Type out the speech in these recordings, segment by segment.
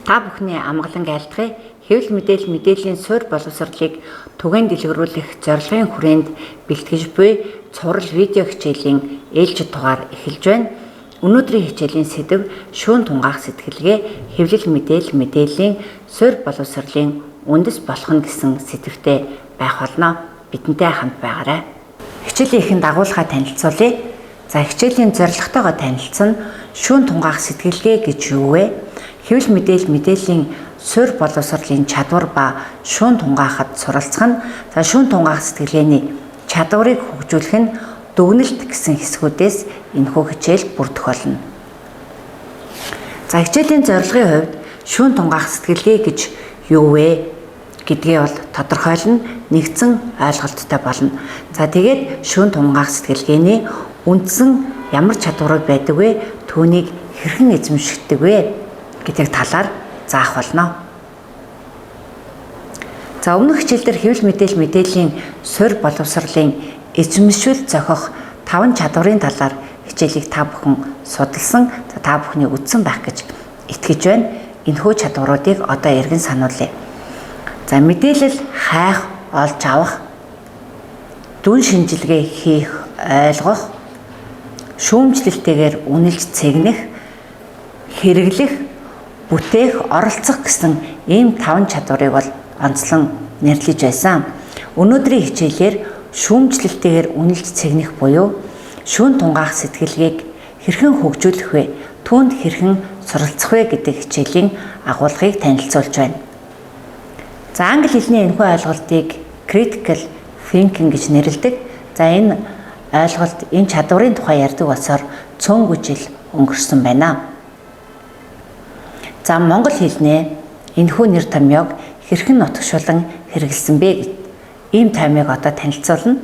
Та бүхний амгалан айлтгая. Хэвлэл мэдээллийн суурь боловсролыг түгээн дэлгэрүүлэх зорилгын хүрээнд бэлтгэж буй цуврал видео хичээлийн ээлжид дугаар эхэлж байна. Өнөөдрийн хичээлийн сэдэв шүүн тунгаах сэтгэлгээ хэвлэл мэдээллийн суурь боловсролын үндэс болох нь гэсэн сэдэвтэй байх болно. Бидэнтэй хамт байгаарай. Хичээлийн эхэнд агуулгаа танилцуулъя. За хичээлийн зорилготойгоо танилцсан шүүн тунгаах сэтгэлгээ гэж юу вэ? Хэвлэл мэдээллийн суурь боловсролын чадвар ба шүүн тунгаахад суралцах нь шүүн тунгаах сэтгэлгээний чадварыг хөгжүүлэх нь дүгнэлт гэсэн хэсгүүдээс энэхүү хичээл бүрдэх болно. За хичээлийн зорилгын хувьд шүүн тунгаах сэтгэлгээ гэж юу вэ гэдгээ бол тодорхойлно, нэгдсэн ойлголттой болно. За тэгээд шүүн тунгаах сэтгэлгээний үндсэн ямар чадварууд байдаг вэ? Түүнийг хэрхэн эзэмшигдэг вэ гэдэг талаар заах болно. За өмнөх хичээлдэр хэвлэл мэдээллийн суурь боловсролын эзэмшил зохих 5 чадварын талаар хичээлийг та бүхэн судалсан, та бүхний үзсэн байх гэж итгэж байна. Энэхүү чадваруудыг одоо эргэн сануулъя. За мэдээлэл хайх, олж авах, дүн шинжилгээ хийх, ойлгох, шүүмжлэлтэйгээр үнэлж цэгнэх, хэрэглэх, бүтээх, оролцох гэсэн ийм 5 чадварыг бол онцлон нэрлэж байсан. Өнөөдрийн хичээлээр шүүмжлэлтэйгээр үнэлж цэгнэх буюу шүүн тунгаах сэтгэлгээг хэрхэн хөгжүүлэх вэ? Түүнд хэрхэн суралцах вэ гэдэг хичээлийн агуулгыг танилцуулж байна. За англи хэлний энэхүү ойлголтыг critical thinking гэж нэрлэдэг. За энэ ойлголт энэ чадварын тухай ярьдаг болсоор цөөнгүй жил өнгөрсөн байна. За монгол хэлнээ энэхүү нэр томьёог хэрхэн нутагшуулан хэрэгэлсэн бэ гэд ийм томьёог одоо танилцуулна.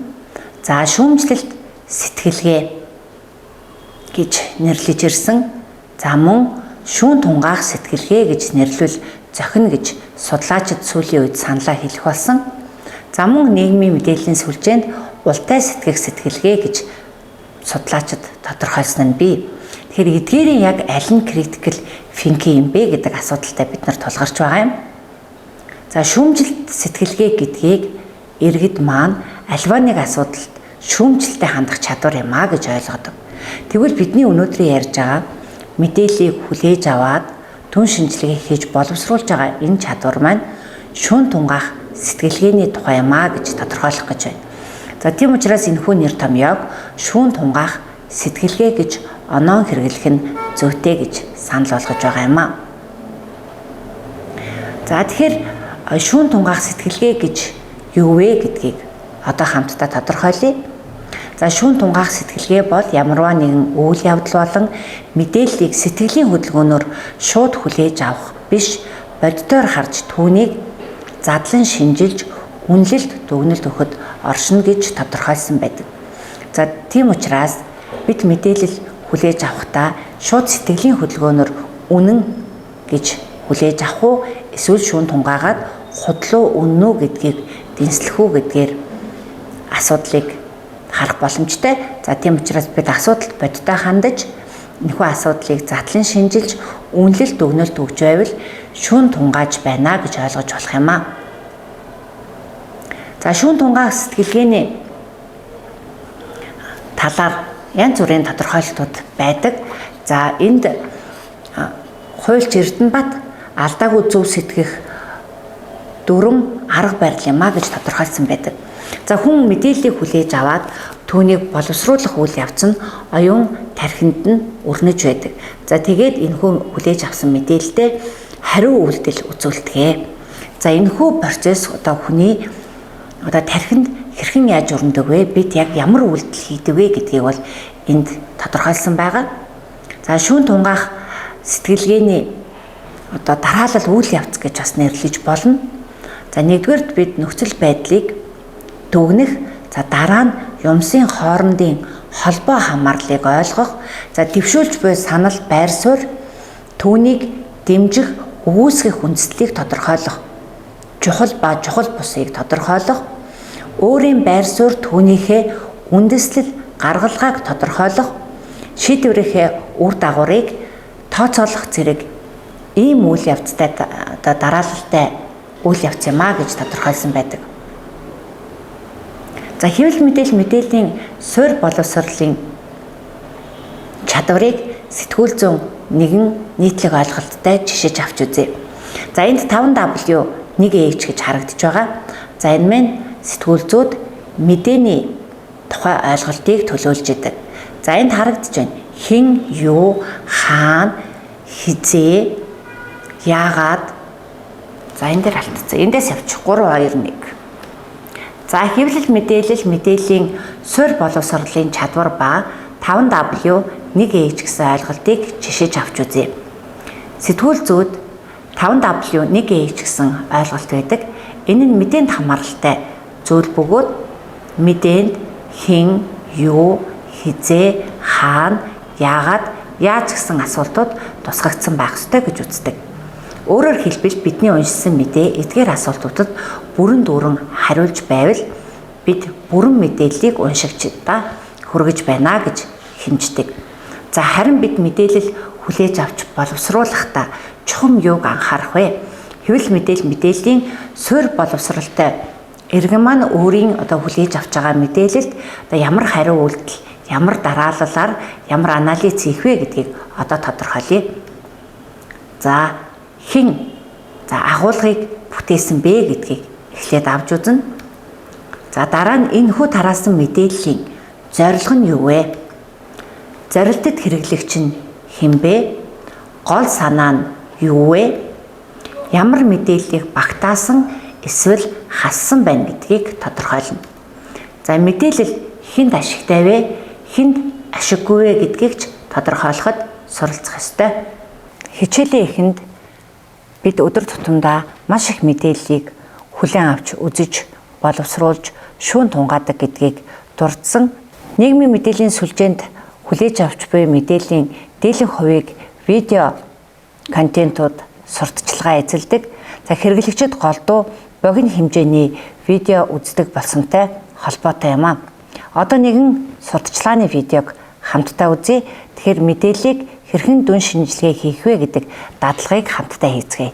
За шүүмжлэлт сэтгэлгээ гэж нэрлэж ирсэн. За мөн шүүн тунгаах сэтгэлгээ гэж нэрлвэл зохино гэж судлаачид сүүлийн үед саналаа хэлэх болсон. За мөн нийгмийн мэдээллийн сүлжээнд ултай сэтгэх сэтгэлгээ гэж судлаачид тодорхойлсон нь бий. Тэгэхээр эдгээрийн яг аль нь critical thinking юм бэ гэдэг асуудалтай бид нар тулгарч байгаа юм. За шүүмжлэлт сэтгэлгээ гэдгийг иргэд маань альва нэг асуудалд шүүмжлэлтэй хандах чадвар юм а гэж ойлгодог. Тэгвэл бидний өнөөдрийн ярьж байгаа мэдээллийг хүлээж аваад түн шинжилгээ хийж боловсруулж байгаа энэ чадвар маань шүүн тунгаах сэтгэлгээний тухай юм а гэж тодорхойлох гэж байна. За тийм учраас энэхүү нэр томьёог шүүн тунгаах сэтгэлгээ гэж оноон хэрэглэх нь зүйтэй гэж санал болгож байгаа юм а. За тэгэхээр шүүн тунгаах сэтгэлгээ гэж юу вэ гэдгийг одоо хамтдаа тодорхойлъя. За шүүн тунгаах сэтгэлгээ бол ямарваа нэгэн үйл явдал болон мэдээллийг сэтгэлийн хөдөлгөөнөөр шууд хүлээж авах биш, боддоор харж түүнийг задлан шинжилж үнэлэлт дүгнэлт өгөхөд оршино гэж тодорхойлсон байдаг. За тийм учраас бид мэдээлэл хүлээж авахдаа шууд сэтгэлийн хөдөлгөөнөөр үнэн гэж хүлээж авах уу эсвэл шүүн тунгаагаад худлуу үнэн үү гэдгийг дэнслэх үү гэдгээр асуудлыг харах боломжтой. За тийм учраас бид асуудалд бодтой хандаж энэхүү асуудлыг задлан шинжилж үнэлэлт дүгнэлт өгч байвал шүүн тунгааж байна гэж ойлгож болох юм а. За шүүн тунгаах сэтгэлгээний талаар янз бүрийн тодорхойлолтууд байдаг. За энд хуульч Эрдэнэбат алдаагүй зөв сэтгэх 4 арга барил юм а гэж тодорхойлсон байдаг. За хүн мэдээллийг хүлээж аваад түүнийг боловсруулах үйл явц нь оюун тархинд нь өрнөж байдаг. За тэгээд энэхүү хүлээж авсан мэдээлэлтэй хариу үйлдэл үзүүлдэг. За энэхүү процесс одоо хүний тархинд хэрхэн яаж өрнөдөг вэ? Бид яг ямар үйлдэл хийдэг вэ гэдгийг бол энд тодорхойлсон байгаа. За шүүн тунгаах сэтгэлгээний дараалал үйл явц гэж бас нэрлэж болно. За нэгдүгээрт бид нөхцөл байдлыг дүгнэх, за дараа нь юмсын хоорондын холбоо хамаарлыг ойлгох, за дэвшүүлж буй санал байр суурь түүнийг дэмжих, өгөөсгөх үндслийг тодорхойлох, чухал ба чухал бусыг тодорхойлох, өөрийн байр суурь түүнийхээ үндэслэл гаргалгааг тодорхойлох, шийдвэрийнхээ үр дагаврыг тооцоолох зэрэг ийм үйл явцтай одоо дараалалтай үйл явц юм а гэж тодорхойлсон байдаг. За хэвлэл мэдээллийн суурь боловсролын чадварыг сэтгүүл зүйн нэгэн нийтлэг ойлголттой жишээж авч үзье. За энд 5W 1H гэж харагдаж байгаа. За энэ мэн сэтгүүл зүйд мэдээний тухай ойлголтыг төлөөлж идэг. За энд харагдаж байна. Хэн, юу, хаана, хизээ, яагаад. За энэ дээр алдсан. Эндээс явчих 3 2 1. За хэвлэл мэдээллийн суурь боловсролын чадвар ба 5W 1H гэсэн ойлголтыг жишээж авч үзье. Сэтгүүл зүйд 5W 1H гэсэн ойлголт байдаг. Энэ нь мэдээнд хамааралтай зүйл бөгөөд мэдээнд хэн, юу, хизээ, хаана, яагаад, яаж гэсэн асуултууд тусгагдсан байх ёстой гэж үздэг. Өөрөөр хэлбэл бидний уншсан мэдээ эдгээр асуултуудад бүрэн дүүрэн хариулж байвал бид бүрэн мэдээллийг уншигчдаа хүргэж байна гэж хэмждэг. За харин бид мэдээлэл хүлээж авч боловсруулахдаа чухам юуг анхаарах вэ? Хэвлэл мэдээллийн суурь боловсролтой иргэн маань өөрийн одоо хүлээж авч байгаа мэдээлэлд одоо ямар хариу үйлдэл, ямар дараалалаар, ямар анализ хийх вэ гэдгийг одоо тодорхойлъё. За хэн агуулгыг бүтээсэн бэ гэдгийг эхлээд авч үзнэ. За дараа нь энэхүү тараасан мэдээллийн зорилго нь юу вэ? Зорилтод хэрэглэгч нь хэн бэ? Гол санаа нь юу вэ? Ямар мэдээллийг багтаасан эсвэл хассан байна гэдгийг тодорхойлно. За мэдээлэл хэнд ашигтай вэ? Хэнд ашиггүй вэ гэдгийг ч тодорхойлоход суралцах ёстой. Хичээлийн эхэнд бид өдөр тутамдаа маш их мэдээллийг хүлээн авч үзэж, боловсруулж, шүүн тунгаадаг гэдгийг дурдсан. Нийгмийн мэдээллийн сүлжээнд хүлээж авч буй мэдээллийн дийлэнх хувийг видео контентууд сурталчилгаа эзэлдэг. За хэрэглэгчид голдуу богино хэмжээний видео үздэг болсонтой холбоотой юм а. Одоо нэгэн сурталчилгааны видеог хамтдаа үзье. Тэгэхээр мэдээллийг хэрхэн дүн шинжилгээ хийх вэ гэдэг дадлагыг хамтдаа хийцгээе.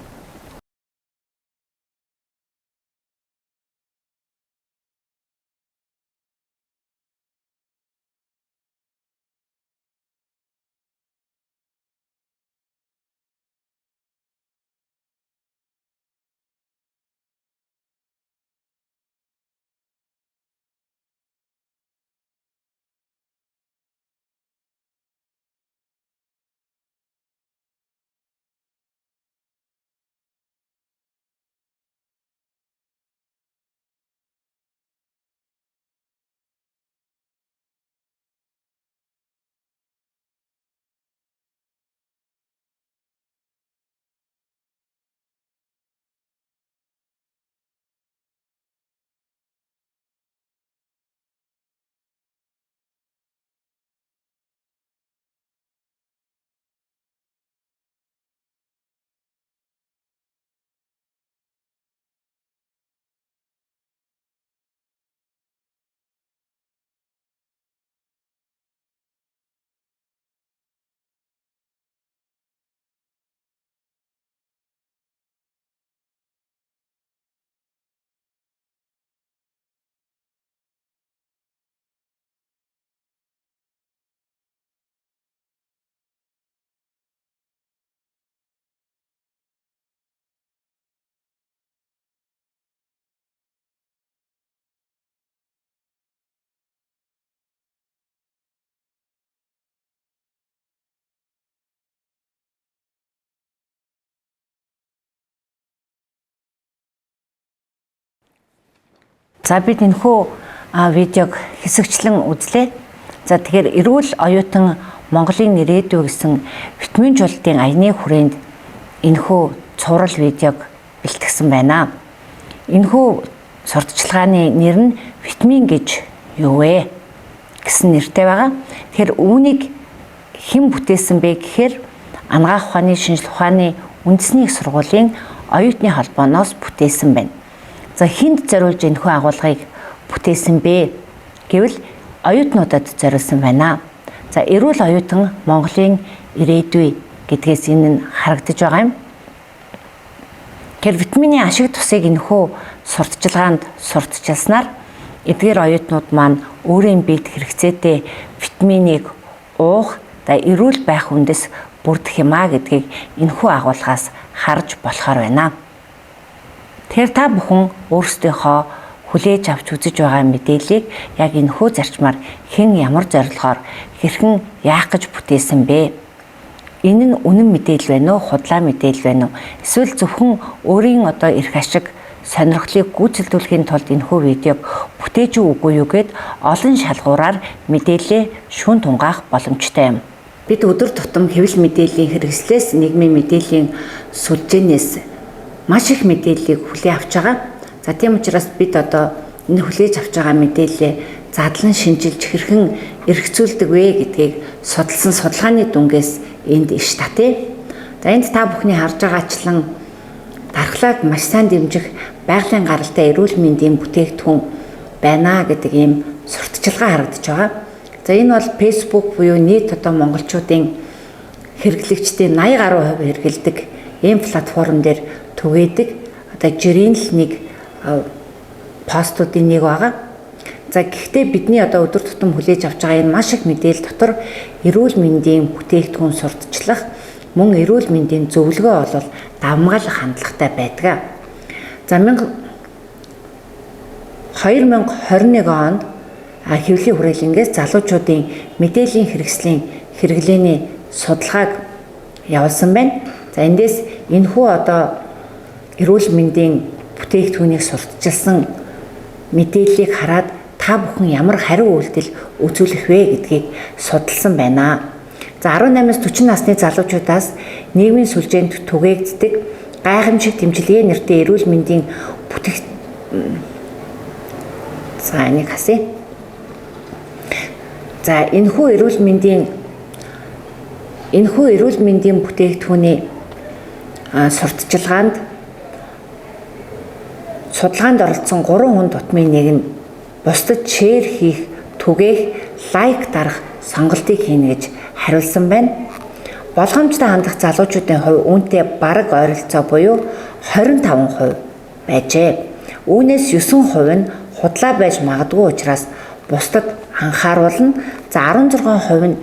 За бид энэхүү видеог хэсэгчлэн үзлээ. За тэгэхээр эрүүл оюутан Монголын ирээдүй гэсэн витамин жуултын аяны хүрээнд энэхүү цуврал видеог бэлтгэсэн байна. Энэхүү сурталчилгааны нэр нь витамин гэж юу вэ гэсэн нэртэй байгаа. Тэгэхээр үүнийг хэн бүтээсэн бэ гэхээр анагаах ухааны шинжилгээ ухааны үндэсний их сургуулийн оюутны холбооноос бүтээсэн байна. За хэнд зориулж энэхүү агуулгыг бүтээсэн бэ гэвэл оюутнуудад зориулсан байна. За эрүүл оюутан Монголын ирээдүй гэдгээс энэ нь харагдаж байгаа юм. Тэгэхээр витамины ашиг тусыг энэхүү сурталчилгаанд сурталчилснаар эдгээр оюутнууд маань өөрийн биед хэрэгцээтэй витаминыг уух, эрүүл байх үндэс бүрдэх юм а гэдгийг энэхүү агуулгаас харж болохоор байна. Тэгэхээр та бүхэн өөрсдийнхөө хүлээж авч үзэж байгаа мэдээллийг яг энэхүү зарчмаар хэн ямар зорилгоор хэрхэн яах гэж бүтээсэн бэ? Энэ нь үнэн мэдээлэл байна уу, худлаа мэдээлэл байна уу? Эсвэл зөвхөн өөрийн эрх ашиг сонирхлыг гүйцэлдүүлэхийн тулд энэхүү видеог бүтээж үгүй юу гэд олон шалгуураар мэдээлэлээ шүүн тунгаах боломжтой юм. Бид өдөр тутам хэвлэл мэдээллийн хэрэгслээс нийгмийн мэдээллийн сүлжээнээс маш их мэдээллийг хүлээн авч байгаа. За тийм учраас бид энэ хүлээж авч байгаа мэдээллээ задлан шинжилж хэрхэн эргэцүүлдэг вэ гэдгийг судалсан судалгааны дүнгээс энд иш татъя. За энд та бүхний харж байгаачлан дархлааг маш сайн дэмжих байгалийн гаралтай эрүүл мэндийн бүтээгдэхүүн байна гэдэг ийм сурталчилгаа харагдаж байгаа. За энэ бол Facebook буюу нийт монголчуудын хэрэглэгчдийн 80 гаруй хувь хэрэглэдэг ийм платформ дээр түгээдэг жирийн л нэг постуудын нэг байгаа. За гэхдээ бидний өдөр тутам хүлээж авч байгаа энэ маш их мэдээлэл дотор эрүүл мэндийн бүтээгдэхүүн сурталчлах мөн эрүүл мэндийн зөвлөгөө бол давмгаалах хандлагатай байдаг. За 2021 онд хэвлэлийн хүрээлэнгээс залуучуудын мэдээллийн хэрэгслийн хэрэглээний судалгааг явуулсан байна. За эндээс энэхүү эрүүл мэндийн бүтээгдэхүүнийг сурталчилсан мэдээллийг хараад та бүхэн ямар хариу үйлдэл үзүүлэх вэ гэдгийг судалсан байна. За 18-аас 40 насны залуучуудаас нийгмийн сүлжээнд түгээгддэг гайхамшиг тэмчилгээ нэртэй эрүүл мэндийн энэхүү эрүүл мэндийн бүтээгдэхүүний сурталчилгаанд судалгаанд оролцсон 3 хүн тутмын нэг нь бусдад шеэр хийх, түгээх, лайк дарах сонголтыг хийнэ гэж хариулсан байна. Болгоомжтой хандах залуучуудын хувь үүнтэй бараг ойролцоо буюу 25% байжээ. Үүнээс 9% нь худлаа байж магадгүй учраас бусдад анхааруулна. За 16% нь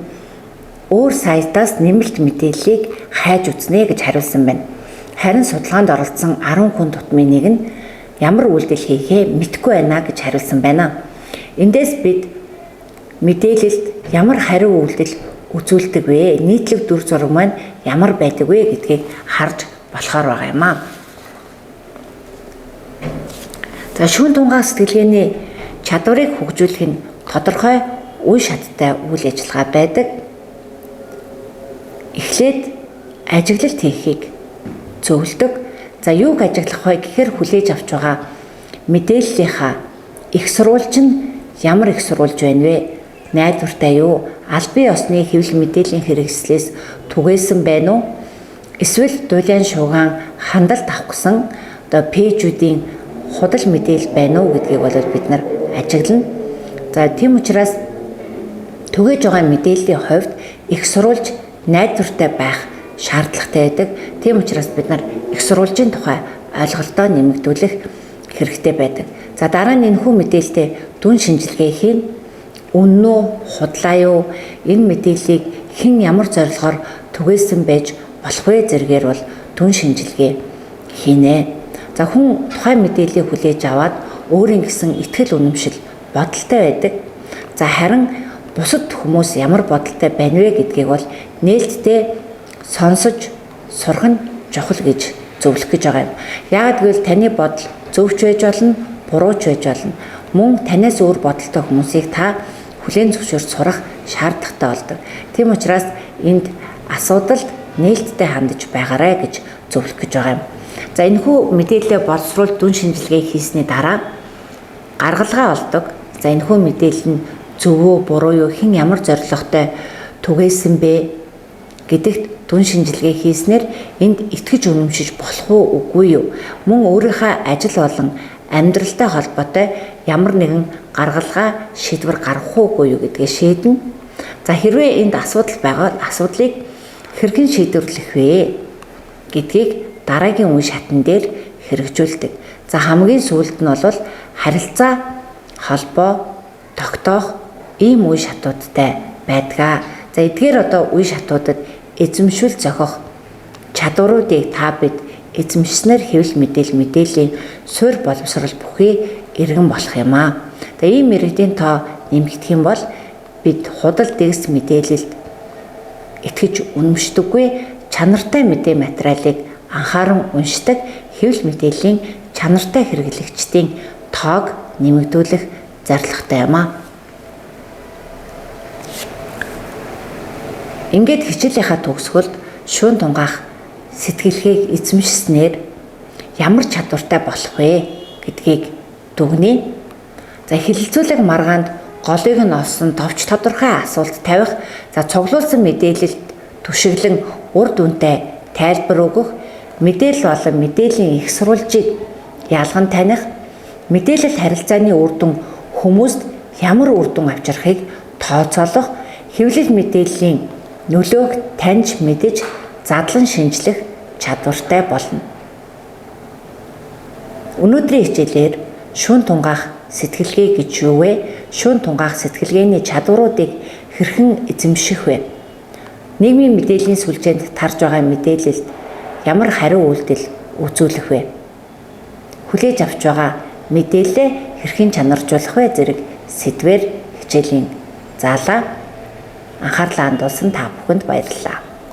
өөр сайтаас нэмэлт мэдээллийг хайж үзнэ гэж хариулсан байна. Харин судалгаанд оролцсон 10 хүн тутмын нэг нь ямар үйлдэл хийхээ мэдэхгүй байна гэж хариулсан байна. Эндээс бид мэдээлэлд ямар хариу үйлдэл үзүүлдэг вэ? Нийтлэг дүр зураг маань ямар байдаг вэ гэдгийг харж болохоор байгаа юм аа. За шүүн тунгаах сэтгэлгээний чадварыг хөгжүүлэх нь тодорхой үе шаттай үйл ажиллагаа байдаг. Эхлээд ажиглалт хийхийг зөвлөдөг. За юуг ажиглах вэ гэхээр хүлээж авч байгаа мэдээллийнхаа их сурвалж нь ямар их сурвалж байна вэ? Найдвартай юу? Албан ёсны хэвлэл мэдээллийн хэрэгслээс түгээсэн байна уу? Эсвэл дулаан шуугаан хандлт авах гэсэн пэйжүүдийн худал мэдээлэл байна уу гэдгийг бид нар ажиглана. За тийм учраас түгээж байгаа мэдээллийн хувьд их сурвалж найдвартай байх шаардлагатай байдаг. Тийм учраас бид нар их сурвалжийн тухай ойлголтоо нэмэгдүүлэх хэрэгтэй байдаг. За дараа нь энэхүү мэдээлэлтэй дүн шинжилгээ хийн. Үнэн үү, худлаа юу? Энэ мэдээллийг хэн ямар зорилгоор түгээсэн байж болох вэ зэргээр бол дүн шинжилгээ хийнэ. За хүн тухайн мэдээллийг хүлээж аваад өөрийн гэсэн итгэл үнэмшил бодолтой байдаг. За харин бусад хүмүүс ямар бодолтой байна вэ гэдгийг бол нээлттэй сонсож сурах нь чухал гэж зөвлөх гэж байгаа юм. Яагаад гэвэл таны бодол зөвч байж болно, бурууч байж болно. Мөн танаас өөр бодолтой хүмүүсийг та хүлээн зөвшөөрч сурах шаардлагатай болдог. Тийм учраас энд асуудалд нээлттэй хандаж байгаарай гэж зөвлөх гэж байгаа юм. За энэхүү мэдээлэлээ боловсруулж дүн шинжилгээ хийсний дараа гаргалгаа олдог. За энэхүү мэдээлэл нь зөв үү, буруу юу, хэн ямар зорилготой түгээсэн бэ гэдэгт дүн шинжилгээ хийснээр энд итгэж үнэмшиж болох уу, үгүй юу? Мөн өөрийнхөө ажил болон амьдралтай холбоотой ямар нэгэн гаргалгаа шийдвэр гаргах уугүй юу гэдгээ шийднэ. За хэрвээ энд асуудал байвал асуудлыг хэрхэн шийдвэрлэх вэ гэдгийг дараагийн үе шатн дээр хэрэгжүүлдэг. За хамгийн сүүлд нь бол харилцаа, холбоо тогтоох ийм үе шатуудтай байдаг. За эдгээр үе шатуудад эзэмшүүл зохих чадваруудыг та бид эзэмшснээр хэвлэл мэдээллийн суурь боловсрол бүхий иргэн болох юм аа. Тэгээ ийм иргэдийн тоо нэмэгдэх юм бол бид худал дэгс мэдээлэлд итгэж үнэмшдэггүй чанартай мэдээ материалыг анхааран уншдаг хэвлэл мэдээллийн чанартай хэрэглэгчдийн тоог нэмэгдүүлэх зорилготой юм аа. Ингээд хичээлийнхаа төгсгөлд шүүн тунгаах сэтгэлгээг эзэмшснээр ямар чадвартай болох вэ гэдгийг дүгнэе. За хэлэлцүүлэг маргаанд голыг нь олсон товч тодорхой асуулт тавих, за цуглуулсан мэдээлэлд түшиглэн үр дүнтэй тайлбар өгөх, мэдээлэл болон мэдээллийн их сурвалжийг ялган таних, мэдээлэл харилцааны үр дүн хүмүүст ямар үр дүн авчрахыг тооцоолох, хэвлэл мэдээллийн нөлөөг таньж мэдэж задлан шинжлэх чадвартай болно. Өнөөдрийн хичээлээр шүүн тунгаах сэтгэлгээ гэж юу вэ? Шүүн тунгаах сэтгэлгээний чадваруудыг хэрхэн эзэмших вэ? Нийгмийн мэдээллийн сүлжээнд тарж байгаа мэдээлэлд ямар хариу үйлдэл үзүүлэх вэ? Хүлээж авч байгаа мэдээлэлээ хэрхэн чанаржуулах вэ зэрэг сэдвээр хичээлийн заалаа анхаарлаа хандуулсан та бүхэнд баярлалаа.